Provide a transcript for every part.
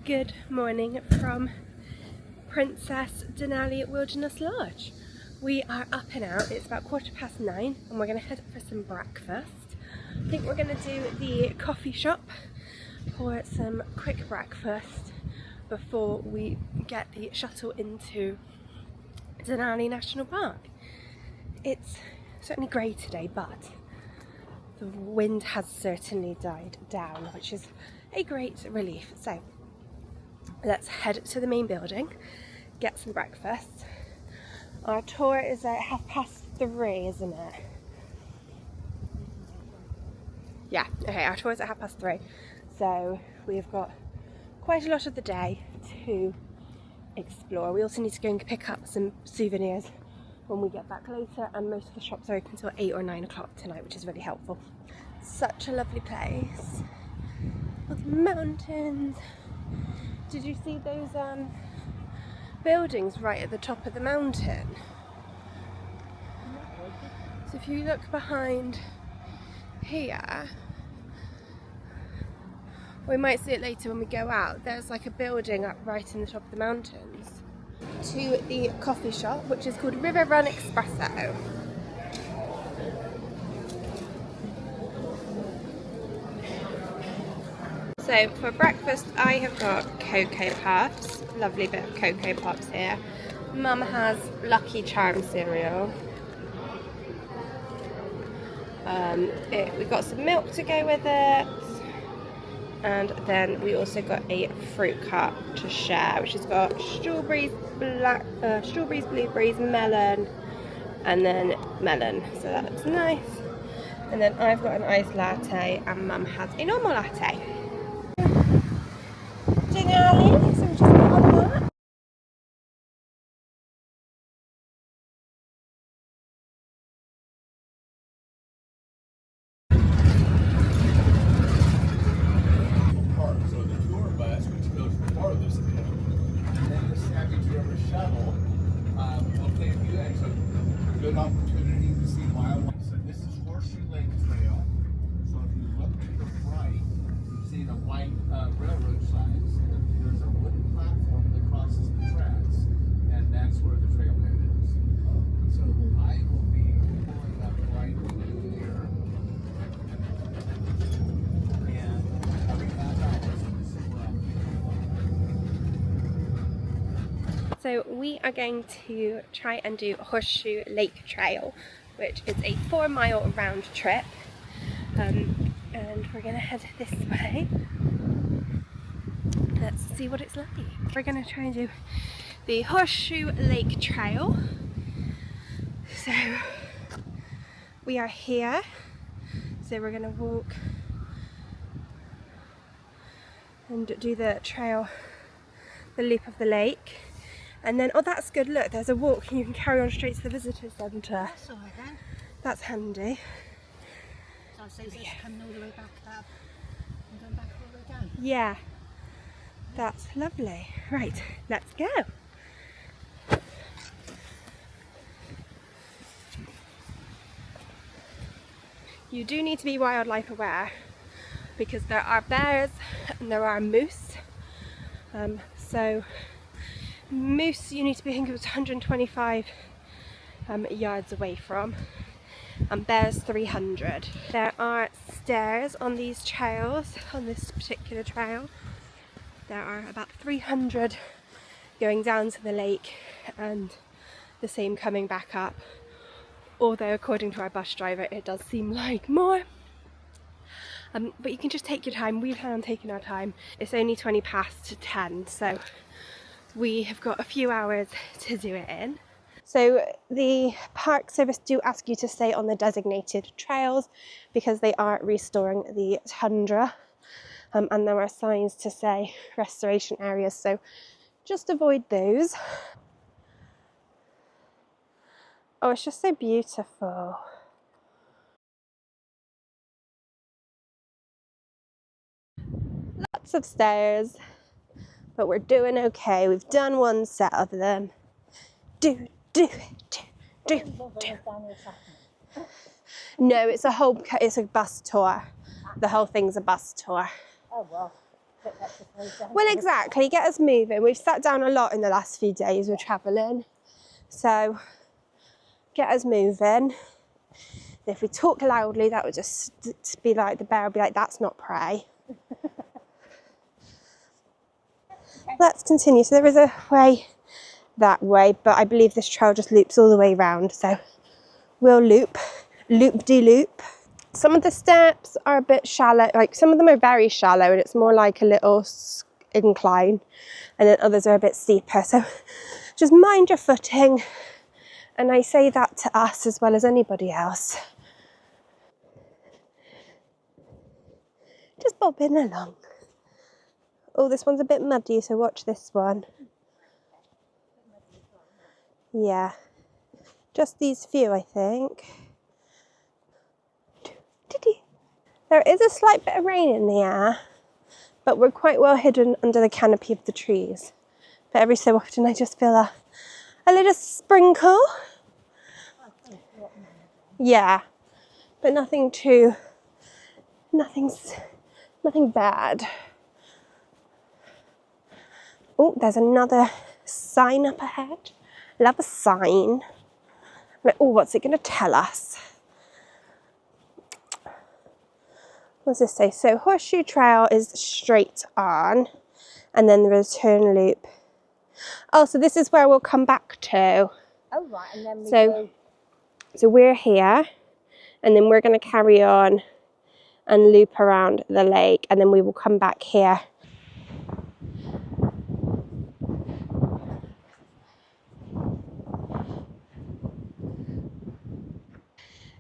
Good morning from Princess Denali Wilderness Lodge. We are up and out. It's about 9:15 and we're going to head up for some breakfast. I think we're going to do the coffee shop for some quick breakfast before we get the shuttle into Denali National Park. It's certainly grey today, but the wind has certainly died down, which is a great relief. So let's head to the main building, get some breakfast. Our tour is at 3:30, isn't it? Yeah, okay, our tour is at 3:30. So we've got quite a lot of the day to explore. We also need to go and pick up some souvenirs when we get back later, and most of the shops are open until 8 or 9 o'clock tonight, which is really helpful. Such a lovely place. With mountains. Did you see those buildings right at the top of the mountain? So if you look behind here, we might see it later when we go out, there's like a building up right in the top of the mountains. To the coffee shop, which is called River Run Espresso. So for breakfast I have got cocoa puffs, lovely bit of cocoa puffs here. Mum has Lucky Charm cereal. We got some milk to go with it, and then we also got a fruit cup to share, which has got strawberries, blueberries, melon, and then melon. So that looks nice. And then I've got an iced latte, and Mum has a normal latte. Denali, so we just got on that. So the tour bus, which goes before this thing, and then the Sapphire Princess shuttle, will take you. It's a good opportunity to see wildlife. So this is Horseshoe Lake Trail. So if you look to the right, you see the white railroad signs. There's a wooden platform that crosses the tracks, and that's where the trailhead is. So I will be pulling up right here. So we are going to try and do Horseshoe Lake Trail, which is a 4-mile round trip, and we're going to head this way. Let's see what it's like. We're going to try and do the Horseshoe Lake Trail. So we are here, so we're going to walk and do the trail, the loop of the lake. And then, oh, that's good, look, there's a walk and you can carry on straight to the visitor centre. That's all right then. That's handy. So I say this coming all the way back up and going back all the way down. Yeah, that's lovely. Right, let's go. You do need to be wildlife aware because there are bears and there are moose. So moose you need to be, I think it was 125 yards away from, and bears 300. There are stairs on these trails, on this particular trail. There are about 300 going down to the lake and the same coming back up, although according to our bus driver it does seem like more. But you can just take your time. We plan on taking our time. It's only 10:20, so we have got a few hours to do it in. So the Park Service do ask you to stay on the designated trails because they are restoring the tundra, and there are signs to say restoration areas, so just avoid those. Oh, it's just so beautiful. Lots of stairs, but we're doing okay. We've done one set of them. Do. No, it's a bus tour. The whole thing's a bus tour. Oh well. quick exercise down Well, here. exactly, get us moving. We've sat down a lot in the last few days we're travelling, so get us moving. If we talk loudly, that would just be like, the bear would be like, that's not prey. Let's continue. So there is a way that way, but I believe this trail just loops all the way around, so we'll loop-de-loop. Some of the steps are a bit shallow, like some of them are very shallow and it's more like a little incline, and then others are a bit steeper, so just mind your footing, and I say that to us as well as anybody else. Just bobbing along. Oh, this one's a bit muddy, so watch this one. Yeah, just these few, I think. There is a slight bit of rain in the air, but we're quite well hidden under the canopy of the trees. But every so often I just feel a little sprinkle. Yeah, but nothing bad. Oh, there's another sign up ahead. Love a sign. Like, oh, what's it going to tell us? What does this say? So Horseshoe Trail is straight on, and then the return loop. Oh, so this is where we'll come back to. Oh, right, and then we go. So we're here, and then we're going to carry on and loop around the lake, and then we will come back here.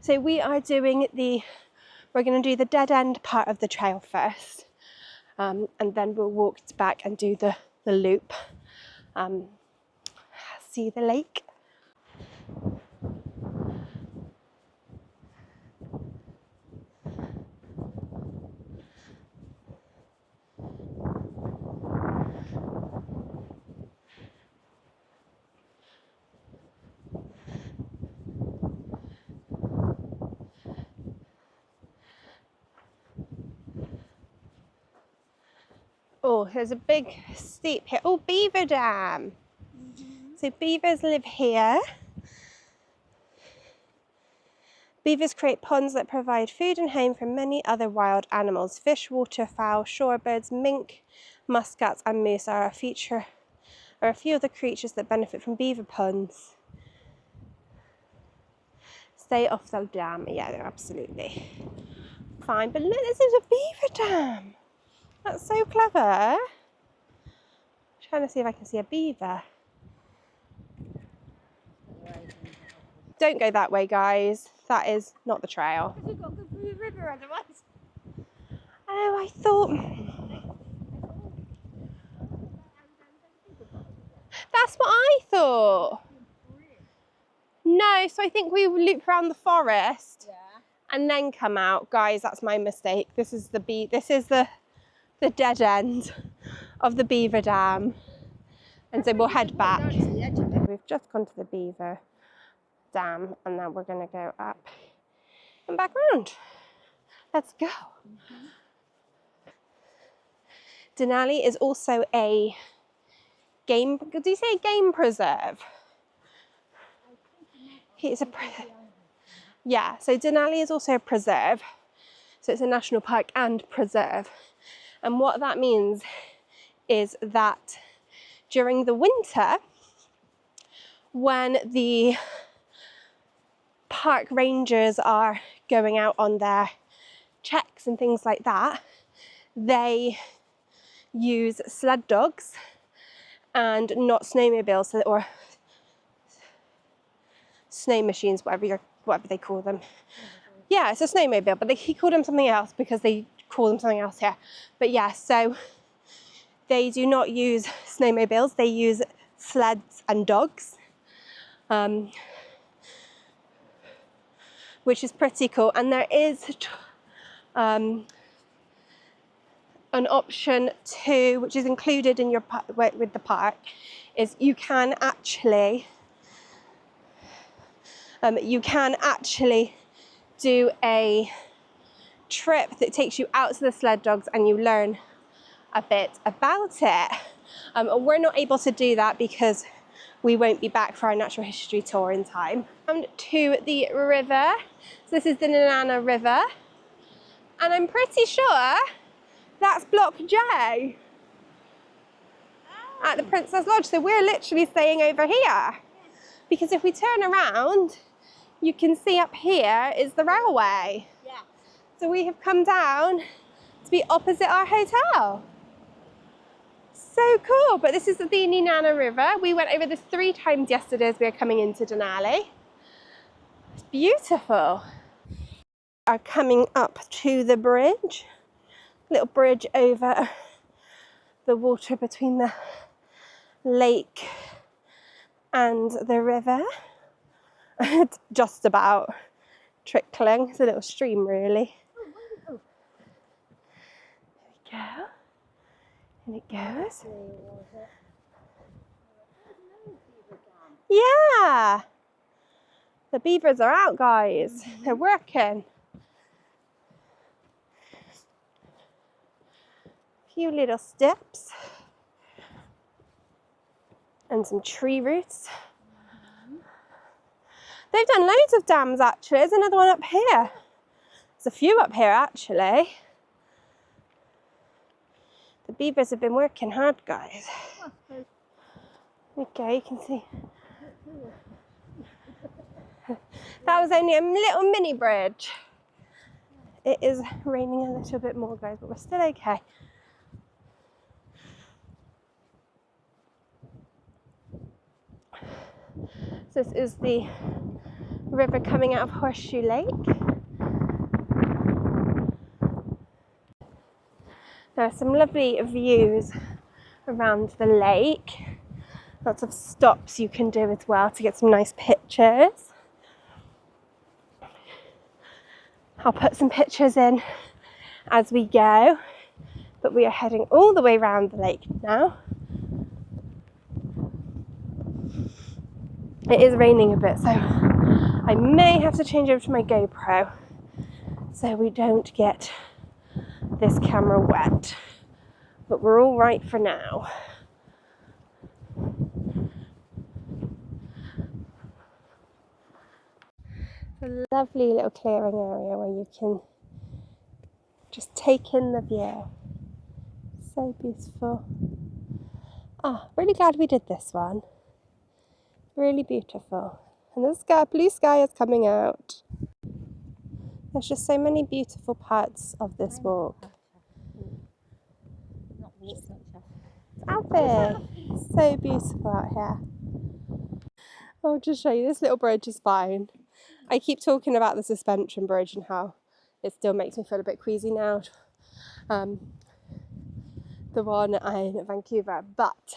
So we're going to do the dead end part of the trail first, and then we'll walk back and do the loop, see the lake. Oh, there's a big steep here. Oh, beaver dam. So beavers live here. Beavers create ponds that provide food and home for many other wild animals. Fish, waterfowl, shorebirds, mink, muskats and moose are a few of the creatures that benefit from beaver ponds. Stay off the dam. Yeah, they're absolutely fine. But look, this is a beaver dam. That's so clever. I'm trying to see if I can see a beaver. Don't go that way, guys. That is not the trail. Because we've got to go through the river otherwise. Oh, I thought... That's what I thought. No, so I think we loop around the forest and then come out. Guys, that's my mistake. This is the dead end of the beaver dam. And so we'll head back. We've just gone to the beaver dam and now we're going to go up and back round. Let's go. Denali is also a game, did you say game preserve? Yeah, so Denali is also a preserve. So it's a national park and preserve. And what that means is that during the winter, when the park rangers are going out on their checks and things like that, they use sled dogs and not snowmobiles, or snow machines, whatever they call them. Yeah, it's a snowmobile, but he called them something else because they call them something else here. But yeah, so they do not use snowmobiles, they use sleds and dogs, which is pretty cool. And there is an option too, which is included in your with the park, is you can actually do a trip that takes you out to the sled dogs and you learn a bit about it. We're not able to do that because we won't be back for our natural history tour in time. To the river. So this is the Nenana River. And I'm pretty sure that's Block J at the Princess Lodge. So we're literally staying over here. Because if we turn around, you can see up here is the railway. Yeah. So we have come down to be opposite our hotel. So cool, but this is the Nenana River. We went over this 3 times yesterday as we were coming into Denali. It's beautiful. Are coming up to the bridge. Little bridge over the water between the lake and the river. It's just about trickling. It's a little stream really. There we go. And it goes. Yeah. The beavers are out, guys. They're working. A few little steps. And some tree roots. They've done loads of dams actually. There's another one up here. There's a few up here actually. The beavers have been working hard, guys. Okay, you can see. That was only a little mini bridge. It is raining a little bit more, guys, but we're still okay. So this is the river coming out of Horseshoe Lake. There are some lovely views around the lake. Lots of stops you can do as well to get some nice pictures. I'll put some pictures in as we go, but we are heading all the way around the lake now. It is raining a bit, so I may have to change over to my GoPro so we don't get this camera wet, but we're all right for now. A lovely little clearing area where you can just take in the view. So beautiful. Really glad we did this one. Really beautiful. And the sky, blue sky is coming out. There's just so many beautiful parts of this walk. It's out there. So beautiful out here. I'll just show you, this little bridge is fine. I keep talking about the suspension bridge and how it still makes me feel a bit queasy now. The one in Vancouver, but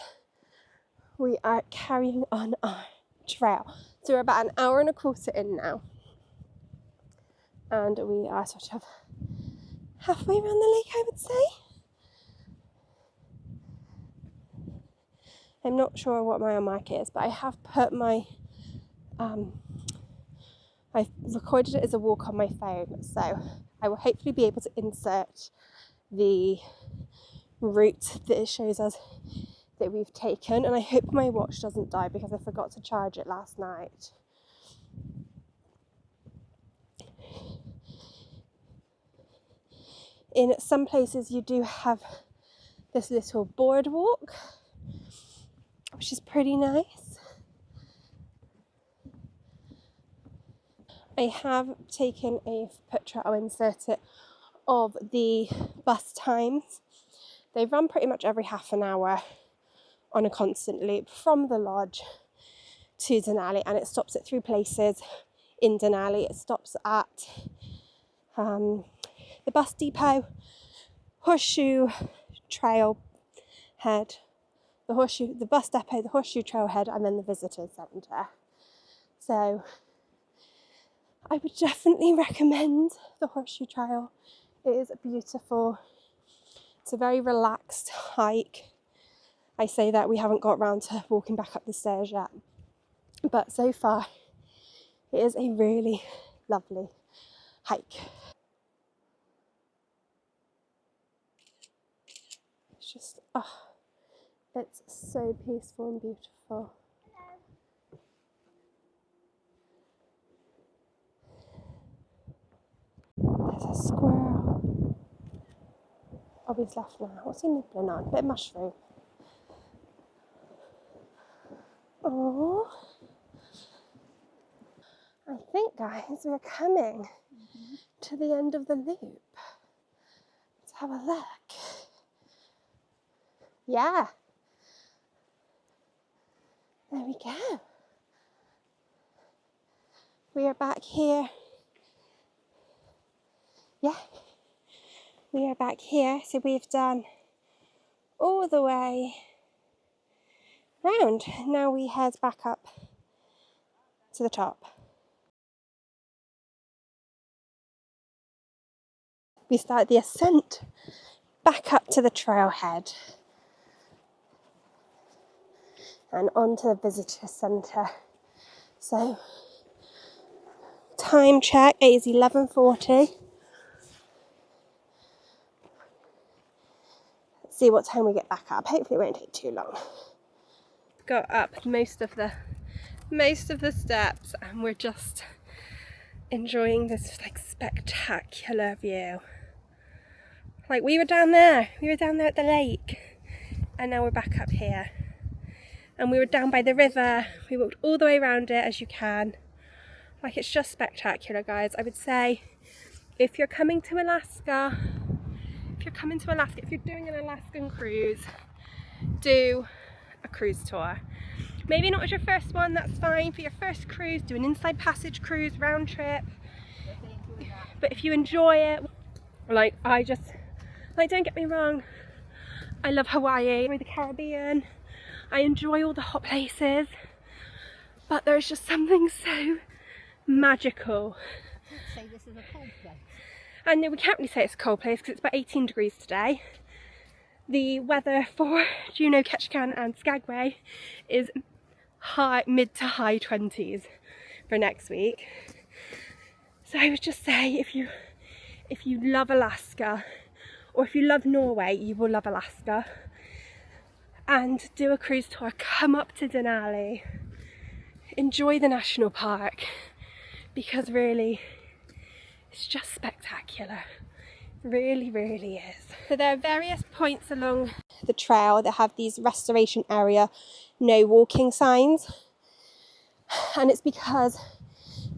we are carrying on our trail. So we're about an hour and a quarter in now. And we are sort of halfway around the lake, I would say. I'm not sure what mile mark is, but I have put my, I've recorded it as a walk on my phone, so I will hopefully be able to insert the route that it shows us that we've taken, and I hope my watch doesn't die because I forgot to charge it last night. In some places you do have this little boardwalk, which is pretty nice. I have taken a picture, I'll insert it, of the bus times. They run pretty much every half an hour on a constant loop from the lodge to Denali, and it stops at 3 places in Denali. It stops at the bus depot, Horseshoe Trail Head, the bus depot, the Horseshoe Trailhead, and then the visitor centre. So I would definitely recommend the Horseshoe Trail. It is beautiful. It's a very relaxed hike. I say that we haven't got round to walking back up the stairs yet, but so far it is a really lovely hike. Let's just, oh, it's so peaceful and beautiful. There's a squirrel. Oh, he's left now. What's he nibbling on? A bit of mushroom. Oh, I think, guys, we're coming to the end of the loop. Let's have a look. Yeah. There we go. We are back here. Yeah. We are back here. So we've done all the way round. Now we head back up to the top. We start the ascent back up to the trailhead and onto the visitor centre. So time check, it is 11:40. Let's see what time we get back up. Hopefully it won't take too long. Got up most of the steps and we're just enjoying this like spectacular view. Like we were down there at the lake and now we're back up here. And we were down by the river. We walked all the way around it as you can. Like it's just spectacular, guys. I would say if you're coming to Alaska, if you're doing an Alaskan cruise, do a cruise tour. Maybe not as your first one, that's fine. For your first cruise, do an inside passage cruise, round trip. But if you enjoy it, like don't get me wrong, I love Hawaii, the Caribbean. I enjoy all the hot places, but there's just something so magical. Say this is a cold place. And we can't really say it's a cold place because it's about 18 degrees today. The weather for Juneau, Ketchikan and Skagway is mid to high 20s for next week. So I would just say if you love Alaska, or if you love Norway, you will love Alaska. And do a cruise tour, come up to Denali, enjoy the national park, because really it's just spectacular. Really, really is. So there are various points along the trail that have these restoration area, no walking signs. And it's because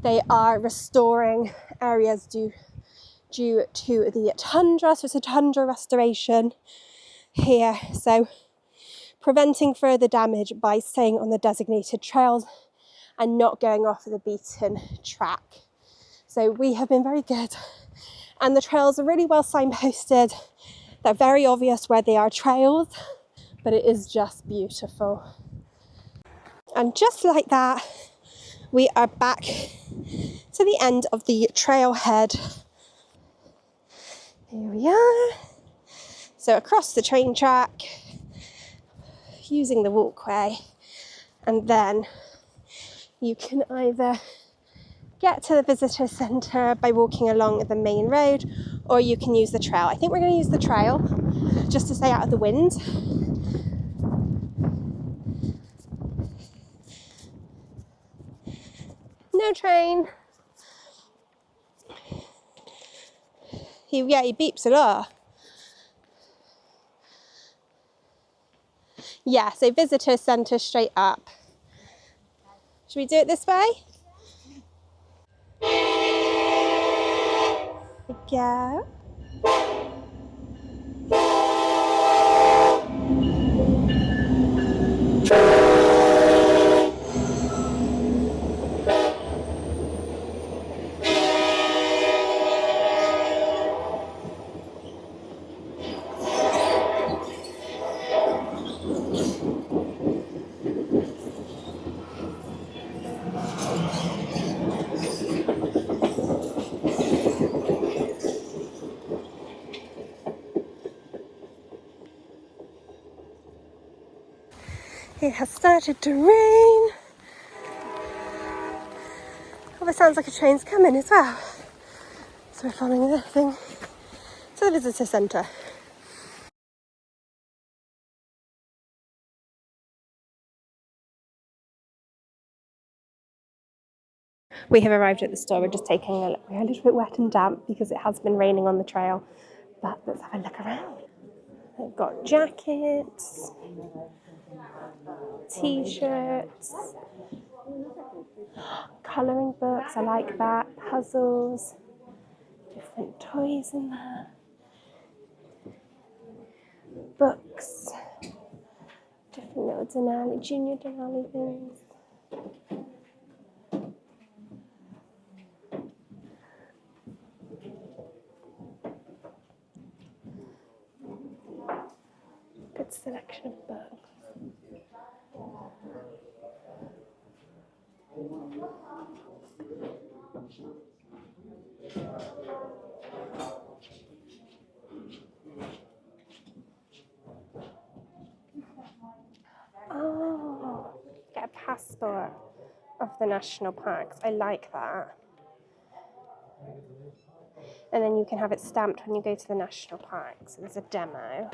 they are restoring areas due to the tundra. So it's a tundra restoration here. So preventing further damage by staying on the designated trails and not going off the beaten track. So we have been very good. And the trails are really well signposted. They're very obvious where they are trails, but it is just beautiful. And just like that, we are back to the end of the trailhead. Here we are. So across the train track, using the walkway, and then you can either get to the visitor centre by walking along the main road, or you can use the trail. I think we're going to use the trail just to stay out of the wind. No train. He beeps a lot. Yeah, so visitor centre straight up. Should we do it this way? There we go. It has started to rain. Oh, it sounds like a train's coming as well. So we're following the thing to the visitor centre. We have arrived at the store. We're just taking a look. We're a little bit wet and damp because it has been raining on the trail. But let's have a look around. They've got jackets, t-shirts, colouring books, I like that, puzzles, different toys in there, books, different little Denali, junior Denali things. Good selection of books. Oh, get a passport of the national parks. I like that. And then you can have it stamped when you go to the national park. So there's a demo.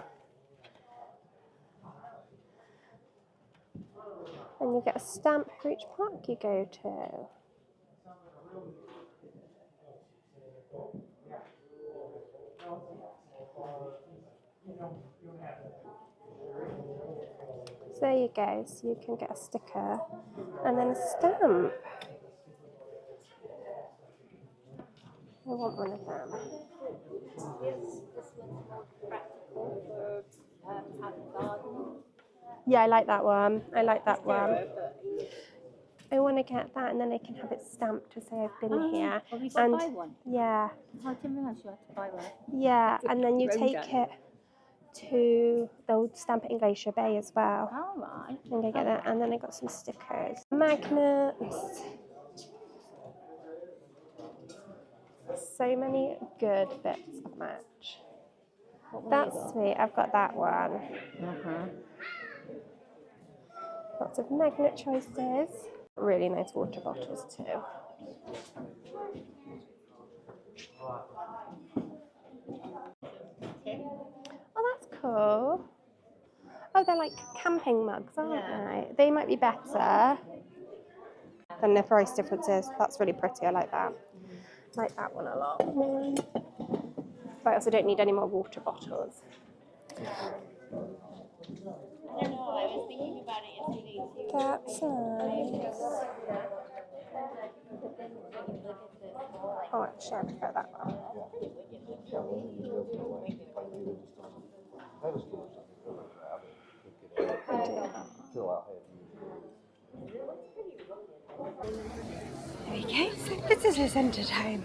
And you get a stamp for each park you go to. So there you go. So you can get a sticker and then a stamp. I want one of them. Yeah, I like that one. I like that one. I want to get that, and then I can have it stamped to say I've been here. Have you got to And buy one? yeah, I didn't realise you had to buy one. yeah, and then you take it to, they'll stamp it in Glacier Bay as well. All right. I'm gonna get that, and then I got some stickers, magnets. So many good bits of merch. That's sweet. I've got that one. Lots of magnet choices. Really nice water bottles too. Oh, that's cool. Oh, they're like camping mugs, aren't they? They might be better than the price differences. That's really pretty. I like that. I like that one a lot. But I also don't need any more water bottles. I don't know. I was thinking about it yesterday too. That's nice. Oh, actually, I prefer that one. There we go. So visitor centre time.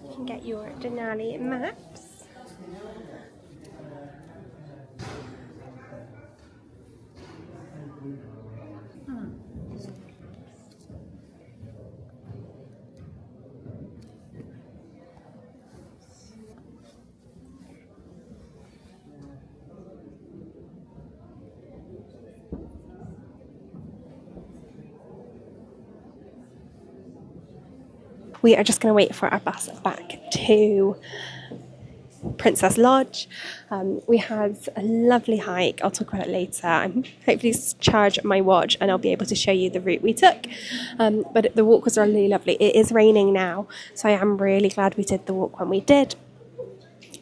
You can get your Denali maps. We are just going to wait for our bus back to Princess Lodge. We had a lovely hike. I'll talk about it later. I'm hopefully charge my watch and I'll be able to show you the route we took. But the walk was really lovely. It is raining now, so I am really glad we did the walk when we did.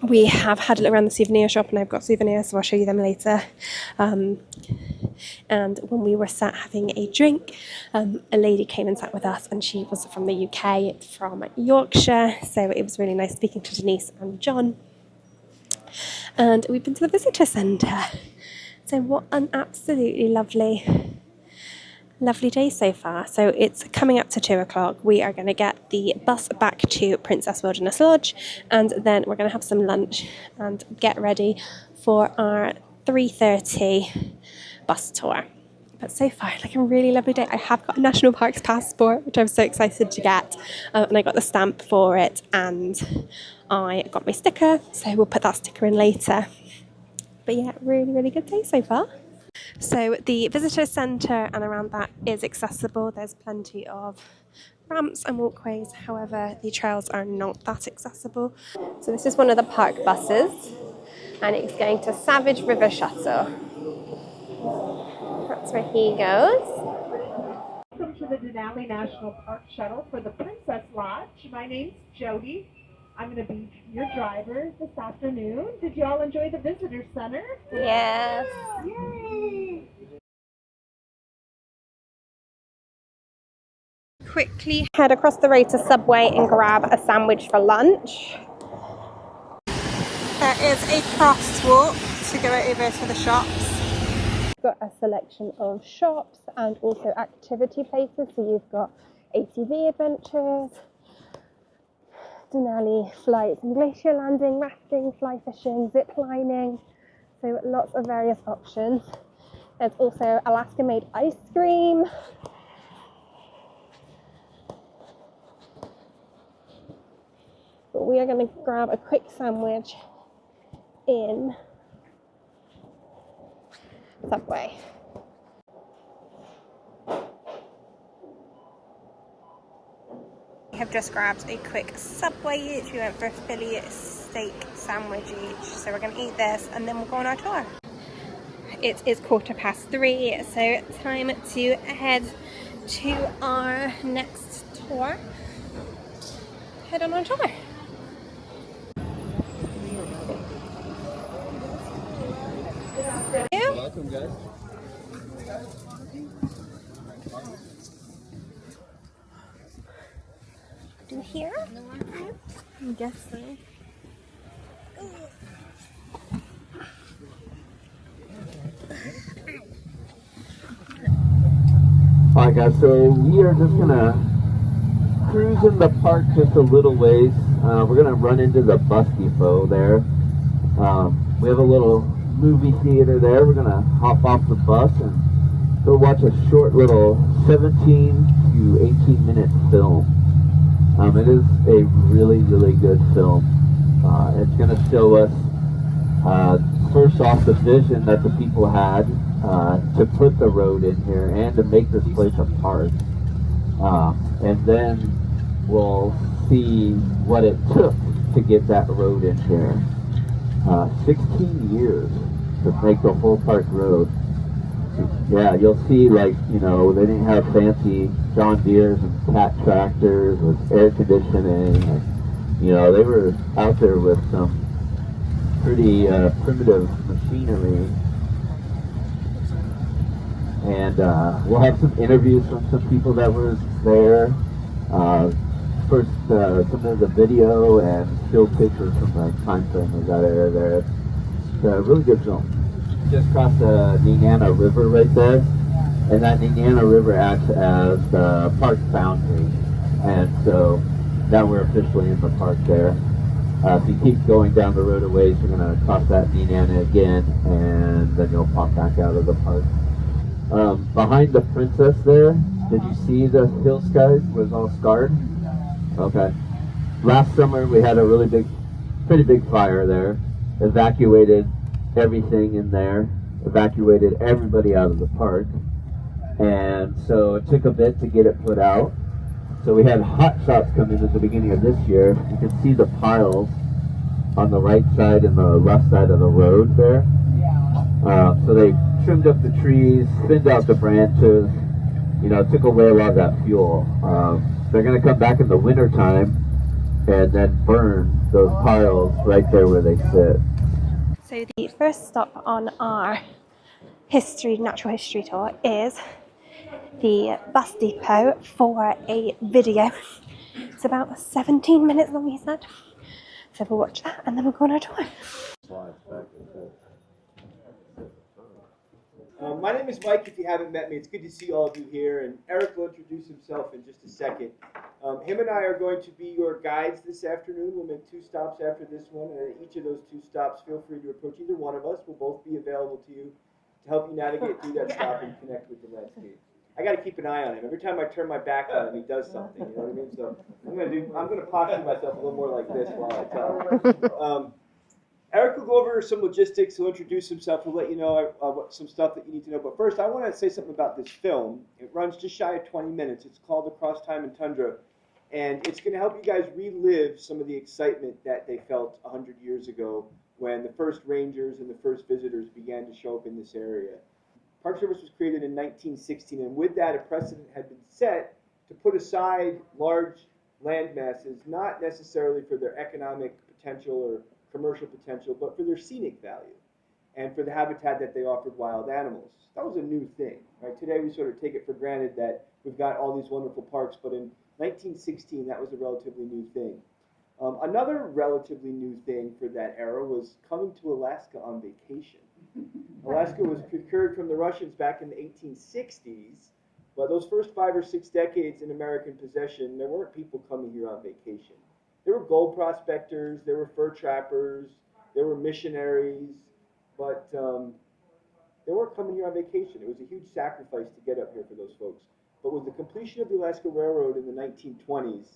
We have had a look around the souvenir shop and I've got souvenirs, so I'll show you them later. And when we were sat having a drink, a lady came and sat with us, and she was from the UK, from Yorkshire, so it was really nice speaking to Denise and John. And we've been to the visitor centre. So what an absolutely lovely day so far. So it's coming up to 2 o'clock. We are going to get the bus back to Princess Wilderness Lodge, and then we're going to have some lunch and get ready for our 3:30 bus tour. But so far, like a really lovely day. I have got a National Parks passport, which I'm so excited to get, and I got the stamp for it, and I got my sticker, so we'll put that sticker in later. But yeah, really good day so far. So the visitor centre and around that is accessible. There's plenty of ramps and walkways, however the trails are not that accessible. So this is one of the park buses, and it's going to Savage River Shuttle. That's where he goes. Welcome to the Denali National Park shuttle for the Princess Lodge. My name's Jody. I'm going to be your driver this afternoon. Did you all enjoy the visitor center? Yes. Yay! Quickly head across the road to Subway and grab a sandwich for lunch. There is a crosswalk to go over to the shops. Got a selection of shops and also activity places. So you've got ATV adventures, Denali flights and glacier landing, rafting, fly fishing, zip lining. So lots of various options. There's also Alaska made ice cream. But we are going to grab a quick sandwich in Subway. We have just grabbed a quick Subway each. We went for a Philly steak sandwich each. So we're going to eat this and then we'll go on our tour. It is 3:15, so time to head to our next tour. Head on our tour. Welcome, guys. Do here? I guess so. Alright guys, so we are just gonna cruise in the park just a little ways. We're gonna run into the bus depot there. We have a little movie theater there. We're gonna hop off the bus and go watch a short little 17 to 18 minute film. It is a really good film. It's gonna show us first off the vision that the people had to put the road in here and to make this place a park. And then we'll see what it took to get that road in here. 16 years to make the whole park road. Yeah, you'll see, like, you know, they didn't have fancy John Deere's and Cat tractors with air conditioning. And, you know, they were out there with some pretty primitive machinery. And we'll have some interviews from some people that were there. First, some of the video and still pictures from the time frame of that area there. It's a really good film. Just crossed the Nenana River right there, and that Nenana River acts as the park boundary, and so now we're officially in the park there. If you keep going down the road a ways, we're going to cross that Nenana again, and then you'll pop back out of the park. Behind the Princess there, did you see the hill skies was all scarred? Okay. Last summer we had a pretty big fire there. Evacuated everything in there. Evacuated everybody out of the park. And so it took a bit to get it put out. So we had hot shots come in at the beginning of this year. You can see the piles on the right side and the left side of the road there. So they trimmed up the trees, thinned out the branches, you know, took away a lot of that fuel. They're going to come back in the winter time and then burn those piles right there where they sit. So the first stop on our natural history tour is the bus depot for a video. It's about 17 minutes long, he said. So we'll watch that and then we'll go on our tour. My name is Mike, if you haven't met me. It's good to see all of you here, and Eric will introduce himself in just a second. Him and I are going to be your guides this afternoon. We'll make 2 stops after this one, and at each of those 2 stops, feel free to approach either one of us. We'll both be available to you to help you navigate through that stop and connect with the landscape. I got to keep an eye on him. Every time I turn my back on him, he does something. You know what I mean? So I'm going to posture myself a little more like this while I tell him. Eric will go over some logistics. He'll introduce himself. He'll let you know some stuff that you need to know. But first, I want to say something about this film. It runs just shy of 20 minutes. It's called Across Time and Tundra. And it's going to help you guys relive some of the excitement that they felt 100 years ago when the first rangers and the first visitors began to show up in this area. Park Service was created in 1916, and with that, a precedent had been set to put aside large land masses, not necessarily for their economic potential or commercial potential, but for their scenic value and for the habitat that they offered wild animals. That was a new thing, right? Today we sort of take it for granted that we've got all these wonderful parks, but in 1916 that was a relatively new thing. Another relatively new thing for that era was coming to Alaska on vacation. Alaska was procured from the Russians back in the 1860s, but those first 5 or 6 decades in American possession, there weren't people coming here on vacation. There were gold prospectors, there were fur trappers, there were missionaries, but they weren't coming here on vacation. It was a huge sacrifice to get up here for those folks. But with the completion of the Alaska Railroad in the 1920s,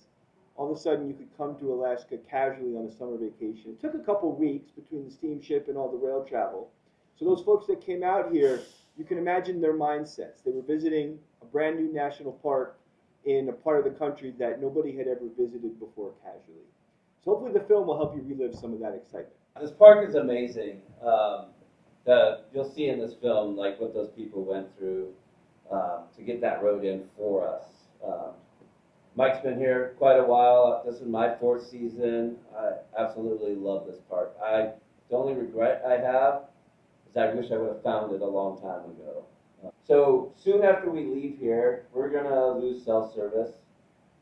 all of a sudden you could come to Alaska casually on a summer vacation. It took a couple weeks between the steamship and all the rail travel. So those folks that came out here, you can imagine their mindsets. They were visiting a brand new national park in a part of the country that nobody had ever visited before casually. So hopefully the film will help you relive some of that excitement. This park is amazing. You'll see in this film like what those people went through to get that road in for us. Mike's been here quite a while. This is my 4th season. I absolutely love this park. The only regret I have is I wish I would have found it a long time ago. So soon after we leave here, we're going to lose cell service.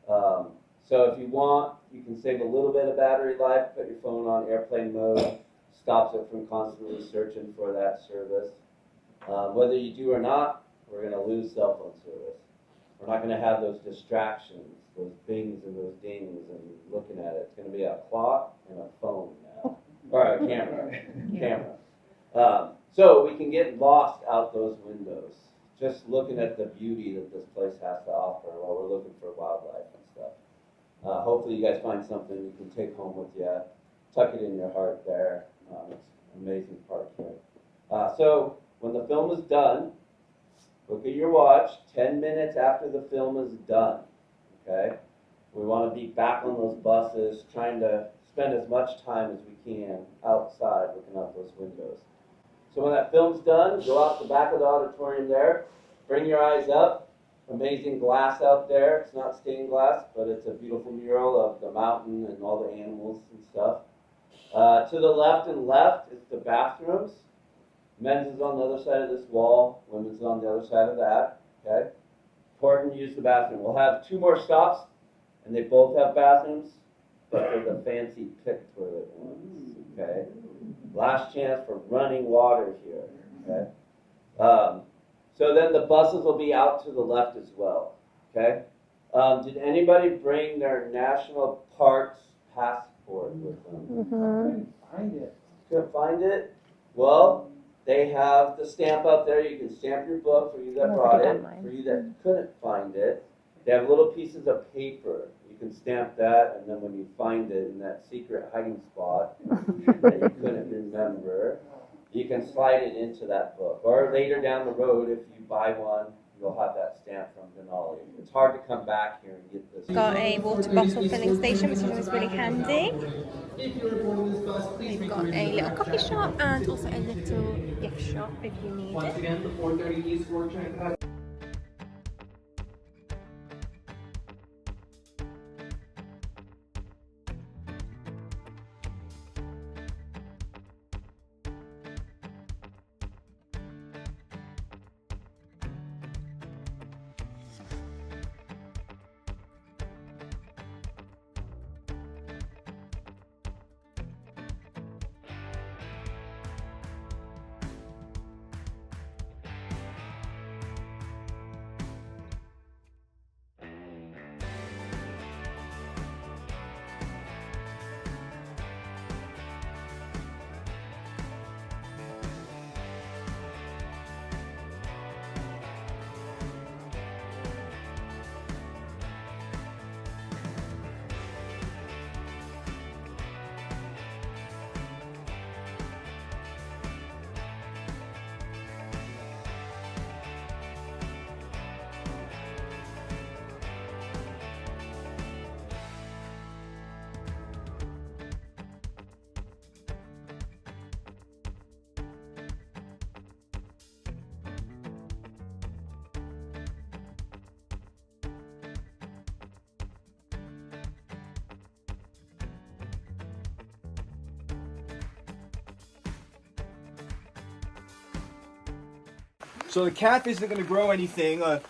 So if you want, you can save a little bit of battery life, put your phone on airplane mode, stops it from constantly searching for that service. Whether you do or not, we're going to lose cell phone service. We're not going to have those distractions, those bings and those dings and looking at it. It's going to be a clock and a phone now, or a camera. So we can get lost out those windows, just looking at the beauty that this place has to offer while we're looking for wildlife and stuff. Hopefully you guys find something you can take home with you, tuck it in your heart there. It's an amazing park here. So when the film is done, look at your watch 10 minutes after the film is done, okay? We want to be back on those buses, trying to spend as much time as we can outside looking out those windows. So when that film's done, go out the back of the auditorium there, bring your eyes up. Amazing glass out there. It's not stained glass, but it's a beautiful mural of the mountain and all the animals and stuff. To the left and left is the bathrooms. Men's is on the other side of this wall. Women's is on the other side of that. Okay? Important to use the bathroom. We'll have 2 more stops, and they both have bathrooms, but they're the fancy pit toilet ones. Okay? Last chance for running water here. Okay? So then the buses will be out to the left as well. Okay? Did anybody bring their national parks passport with them? Couldn't find it. Couldn't find it? Well, they have the stamp out there. You can stamp your book for you that brought it. For you that couldn't find it, they have little pieces of paper. You can stamp that, and then when you find it in that secret hiding spot that you couldn't remember, you can slide it into that book. Or later down the road, if you buy one, you'll have that stamp from Denali. It's hard to come back here and get this. Got a water bottle filling station, which is always really handy. We've got a little coffee shop and also a little gift shop if you need Once it. again, the 430 East Fortune. So the calf isn't going to grow anything. A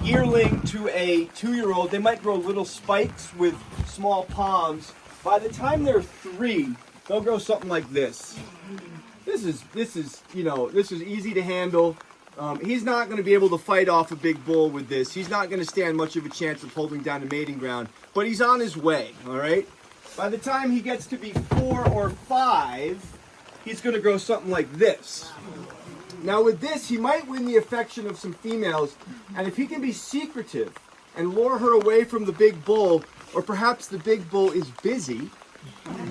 yearling to a 2-year-old, they might grow little spikes with small palms. By the time they're 3, they'll grow something like this. This is easy to handle. He's not going to be able to fight off a big bull with this. He's not going to stand much of a chance of holding down a mating ground, but he's on his way, all right? By the time he gets to be 4 or 5, he's going to grow something like this. Now with this, he might win the affection of some females, and if he can be secretive and lure her away from the big bull, or perhaps the big bull is busy,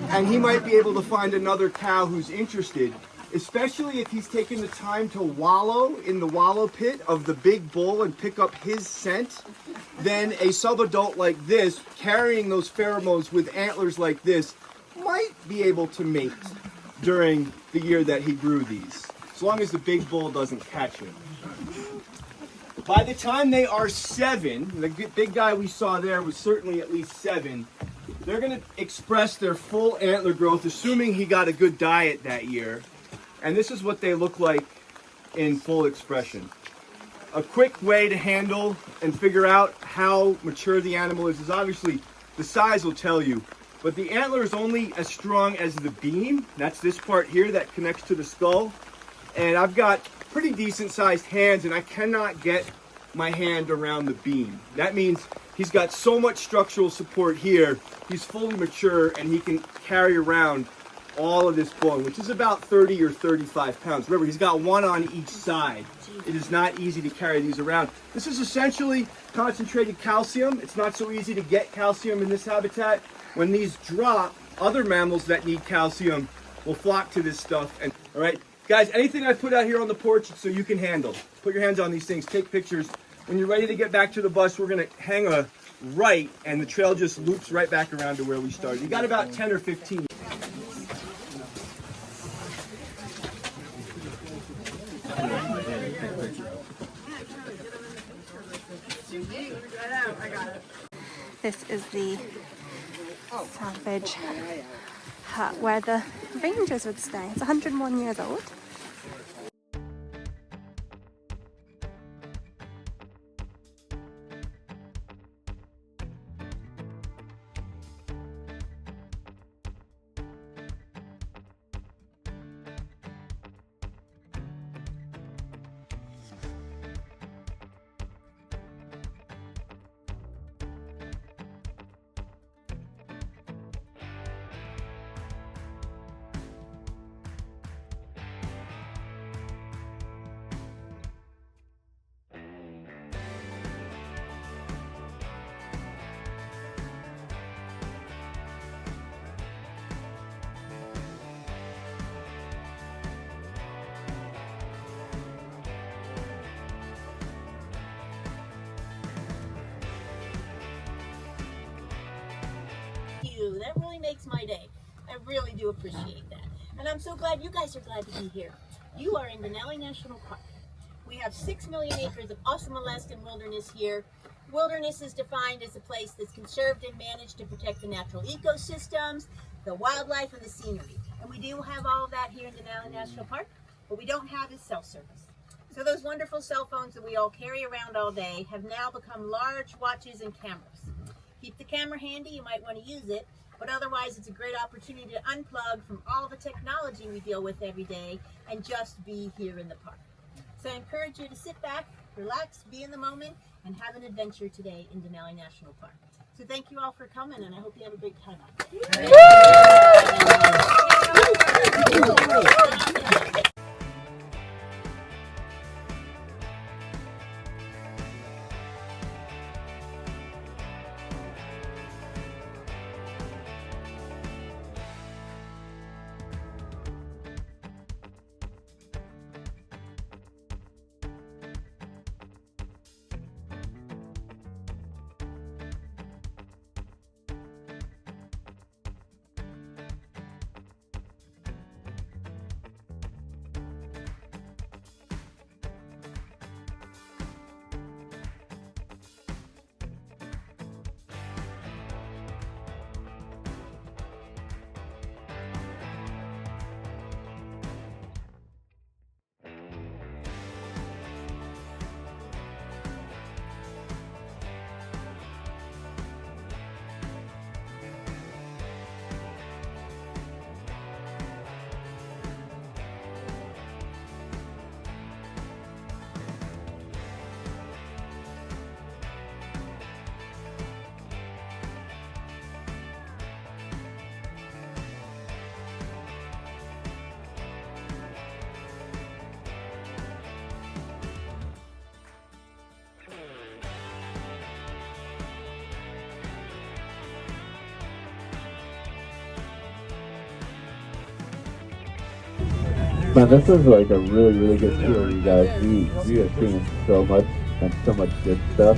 and he might be able to find another cow who's interested, especially if he's taken the time to wallow in the wallow pit of the big bull and pick up his scent, then a subadult like this, carrying those pheromones with antlers like this, might be able to mate during the year that he grew these, as long as the big bull doesn't catch him. By the time they are 7, the big guy we saw there was certainly at least 7, they're going to express their full antler growth, assuming he got a good diet that year. And this is what they look like in full expression. A quick way to handle and figure out how mature the animal is obviously the size will tell you, but the antler is only as strong as the beam. That's this part here that connects to the skull. And I've got pretty decent sized hands, and I cannot get my hand around the beam. That means he's got so much structural support here, he's fully mature, and he can carry around all of this bone, which is about 30 or 35 pounds. Remember, he's got one on each side. It is not easy to carry these around. This is essentially concentrated calcium. It's not so easy to get calcium in this habitat. When these drop, other mammals that need calcium will flock to this stuff. And all right, guys, anything I put out here on the porch so you can handle. Put your hands on these things, take pictures. When you're ready to get back to the bus, we're going to hang a right, and the trail just loops right back around to where we started. You got about 10 or 15. This is the salvage hut where the rangers would stay. It's 101 years old. That really makes my day. I really do appreciate that. And I'm so glad you guys are glad to be here. You are in Denali National Park. We have 6 million acres of awesome Alaskan wilderness here. Wilderness is defined as a place that's conserved and managed to protect the natural ecosystems, the wildlife, and the scenery. And we do have all of that here in Denali National Park. What we don't have is cell service. So those wonderful cell phones that we all carry around all day have now become large watches and cameras. Keep the camera handy, you might want to use it, but otherwise it's a great opportunity to unplug from all the technology we deal with every day and just be here in the park. So I encourage you to sit back, relax, be in the moment, and have an adventure today in Denali National Park. So thank you all for coming, and I hope you have a great time out there. Man, this is like a really good tour, you guys. We are seeing so much and so much good stuff.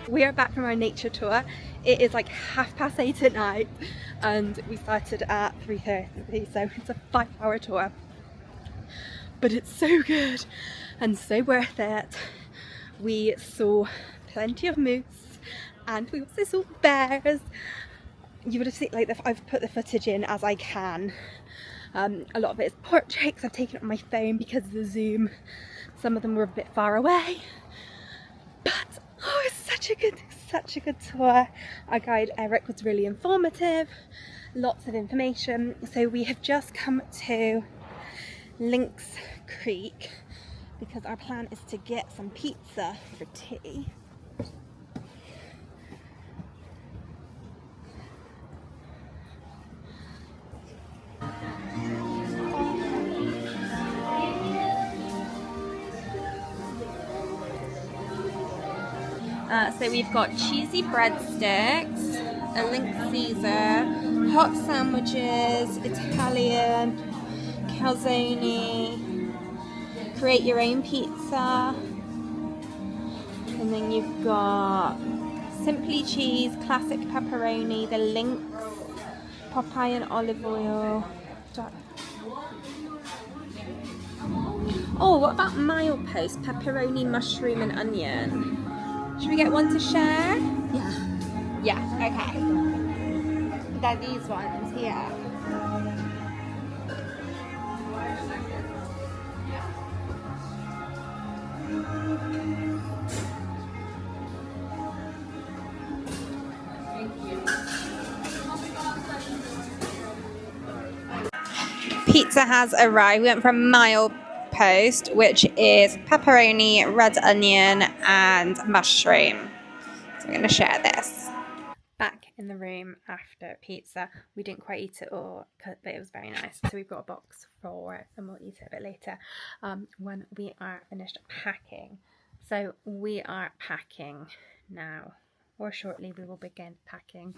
We are back from our nature tour. It is like 8:30 at night and we started at 3:30, so it's a 5-hour tour. But it's so good and so worth it. We saw plenty of moose and we also saw bears. You would have seen, like, I've put the footage in as I can. A lot of it is portraits. I've taken it on my phone because of the zoom. Some of them were a bit far away. But oh, it's such a good tour. Our guide Eric was really informative, lots of information. So we have just come to Lynx Creek because our plan is to get some pizza for tea. So we've got cheesy breadsticks, a Lynx Caesar, hot sandwiches, Italian, calzone, create your own pizza, and then you've got simply cheese, classic pepperoni, the Lynx, Popeye and olive oil. Oh, what about milepost, pepperoni, mushroom and onion? Should we get one to share? Yeah. Yeah, okay. They're these ones here. Pizza has arrived. We went for a milepost, which is pepperoni, red onion, and mushroom. So I'm going to share this. Back in the room after pizza. We didn't quite eat it all, but it was very nice. So we've got a box for it, and we'll eat it a bit later when we are finished packing. So we are packing now, or shortly we will begin packing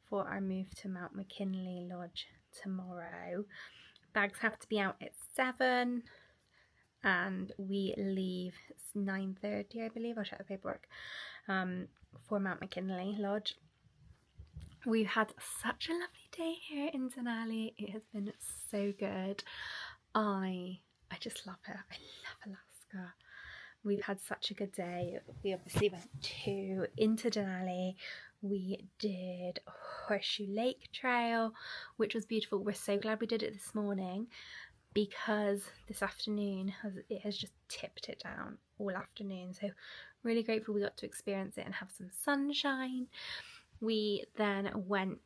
for our move to Mount McKinley Lodge tomorrow. Bags have to be out at 7 and we leave, it's 9:30 I believe, I'll check the paperwork, for Mount McKinley Lodge. We've had such a lovely day here in Denali. It has been so good. I just love it. I love Alaska. We've had such a good day. We obviously went into Denali. We did Horseshoe Lake Trail, which was beautiful. We're so glad we did it this morning because this afternoon it has just tipped it down all afternoon. So really grateful we got to experience it and have some sunshine. We then went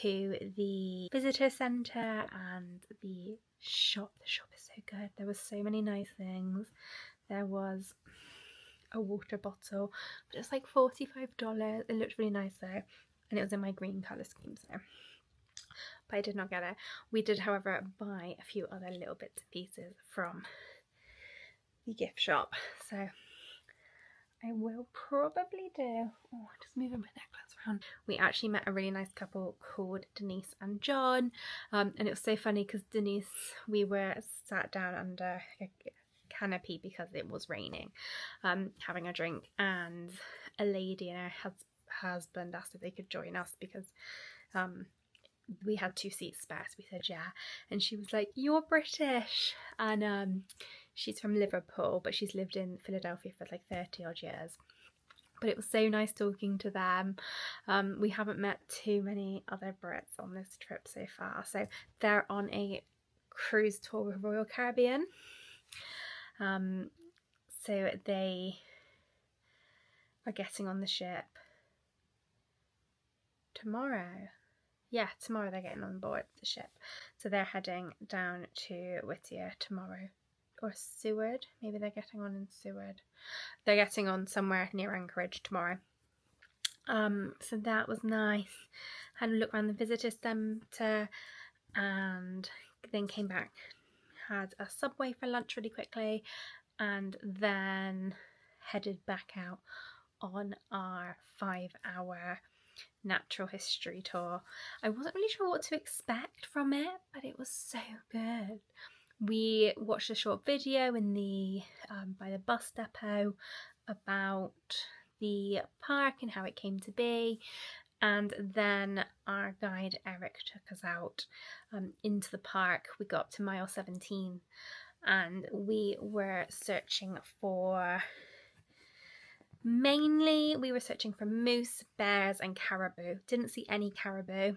to the visitor centre and the shop. The shop is so good. There were so many nice things. There was a water bottle, but it's like $45. It looked really nice though, and it was in my green colour scheme, so but I did not get it. We did, however, buy a few other little bits and pieces from the gift shop, so I will probably do, just moving my necklace around. We actually met a really nice couple called Denise and John, and it was so funny because Denise, we were sat down under a canopy because it was raining, having a drink, and a lady and her husband asked if they could join us because we had 2 seats spare, so we said yeah, and she was like, "You're British," and she's from Liverpool but she's lived in Philadelphia for like 30 odd years. But it was so nice talking to them. We haven't met too many other Brits on this trip so far, so they're on a cruise tour with Royal Caribbean. So they are getting on the ship tomorrow. Yeah, tomorrow they're getting on board the ship. So they're heading down to Whittier tomorrow. Or Seward. Maybe they're getting on in Seward. They're getting on somewhere near Anchorage tomorrow. So that was nice. Had a look around the visitor centre and then came back. Had a Subway for lunch really quickly and then headed back out on our 5-hour natural history tour. I wasn't really sure what to expect from it, but it was so good. We watched a short video in the by the bus depot about the park and how it came to be, and then our guide Eric took us out into the park. We got up to mile 17 and we were searching for moose, bears and caribou. Didn't see any caribou.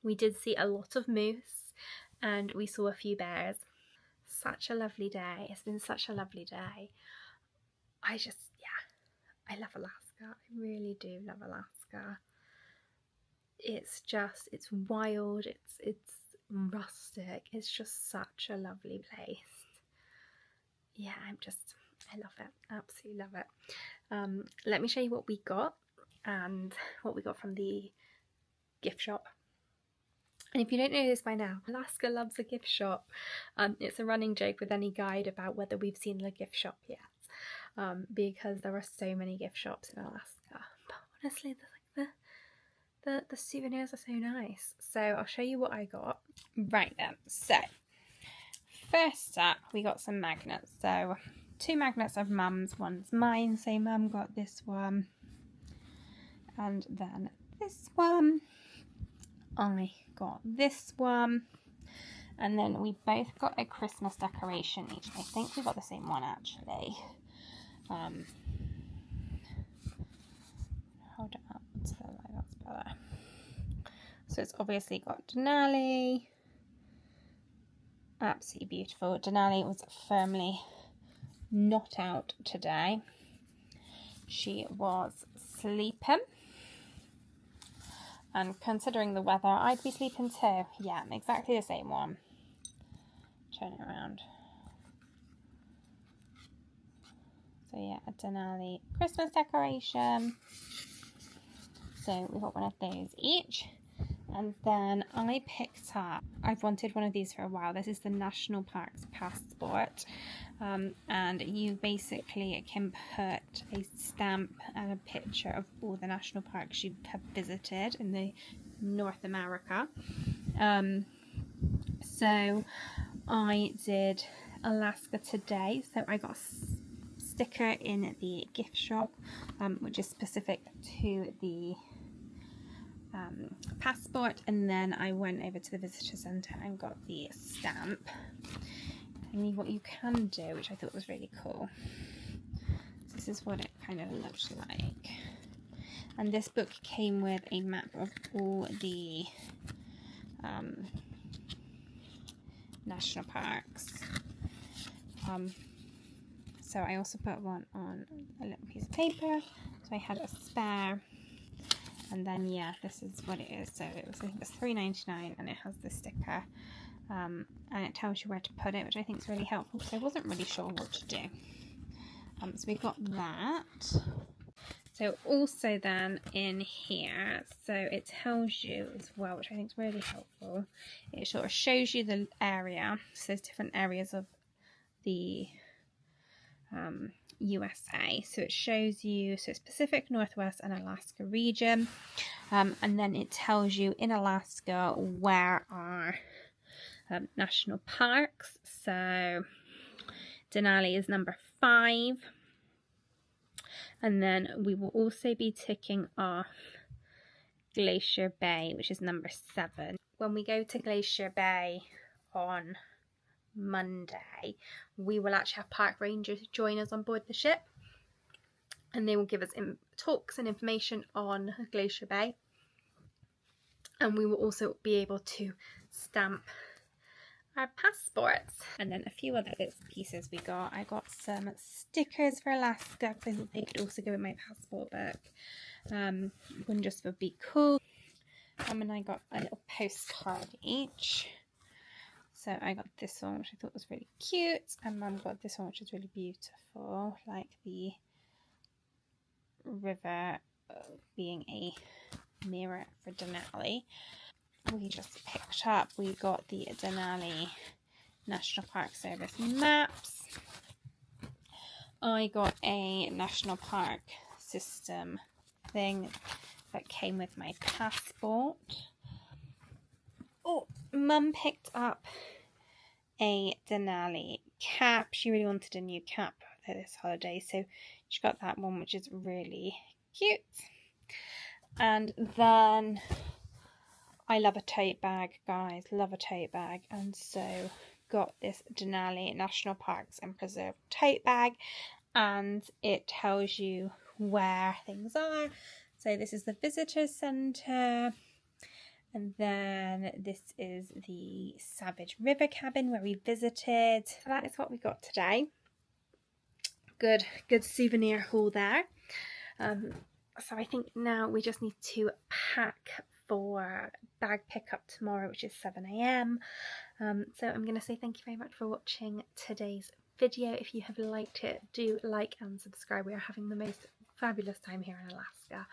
We did see a lot of moose and we saw a few bears. Such a lovely day. It's been such a lovely day. I love Alaska. I really do love Alaska. It's wild, it's rustic. It's just such a lovely place. Yeah, I love it. Absolutely love it. Let me show you what we got and what we got from the gift shop. And if you don't know this by now, Alaska loves a gift shop. It's a running joke with any guide about whether we've seen the gift shop yet, because there are so many gift shops in Alaska. But honestly, the souvenirs are so nice. So I'll show you what I got. Right then, so first up we got some magnets. So 2 magnets of Mum's, one's mine. So Mum got this one and then this one. I got this one, and then we both got a Christmas decoration each. I think we got the same one actually. Hold it up to the light, that's better. So it's obviously got Denali. Absolutely beautiful. Denali was firmly not out today. She was sleeping. And considering the weather, I'd be sleeping too. Yeah, exactly the same one. Turn it around. So yeah, a Denali Christmas decoration. So we got one of those each. And then I picked up, I've wanted one of these for a while. This is the National Parks Passport. And you basically can put a stamp and a picture of all the national parks you have visited in the North America. So I did Alaska today. So I got a sticker in the gift shop, which is specific to the passport, and then I went over to the visitor centre and got the stamp. And what you can do, which I thought was really cool, this is what it kind of looks like. And this book came with a map of all the national parks. So I also put one on a little piece of paper, so I had a spare. And then yeah, this is what it is. So it was, I think it's $3.99, and it has the sticker, and it tells you where to put it, which I think is really helpful because I wasn't really sure what to do. So we got that. So also then in here, so it tells you as well, which I think is really helpful. It sort of shows you the area. So there's different areas of the USA. So it shows you, so it's Pacific Northwest and Alaska region, and then it tells you in Alaska where are national parks. So Denali is number 5, and then we will also be ticking off Glacier Bay, which is number 7. When we go to Glacier Bay on Monday, we will actually have park rangers join us on board the ship, and they will give us talks and information on Glacier Bay, and we will also be able to stamp our passports, and then a few other bits and pieces we got. I got some stickers for Alaska because I thought they could also go in my passport book. One just would be cool. And I got a little postcard each. So I got this one, which I thought was really cute, and Mum got this one, which is really beautiful, like the river being a mirror for Denali. We just picked up, we got the Denali National Park Service maps. I got a National Park System thing that came with my passport. Oh, Mum picked up a Denali cap. She really wanted a new cap for this holiday, so she got that one, which is really cute. And then I love a tote bag, guys, love a tote bag, and so got this Denali National Parks and Preserve tote bag, and it tells you where things are. So this is the visitor centre, and then this is the Savage River cabin where we visited. So that is what we got today. Good souvenir haul there. So I think now we just need to pack for bag pickup tomorrow, which is 7 AM. So I'm going to say thank you very much for watching today's video. If you have liked it, do like and subscribe. We are having the most fabulous time here in Alaska,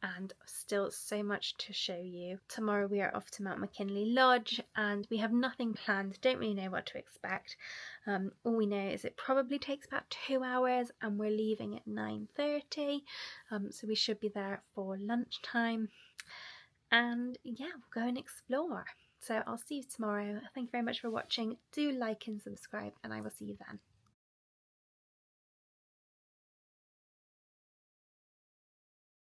and still so much to show you. Tomorrow we are off to Mount McKinley Lodge, and we have nothing planned, don't really know what to expect. All we know is it probably takes about 2 hours, and we're leaving at 9:30, so we should be there for lunchtime, and yeah, we'll go and explore. So I'll see you tomorrow. Thank you very much for watching. Do like and subscribe, and I will see you then.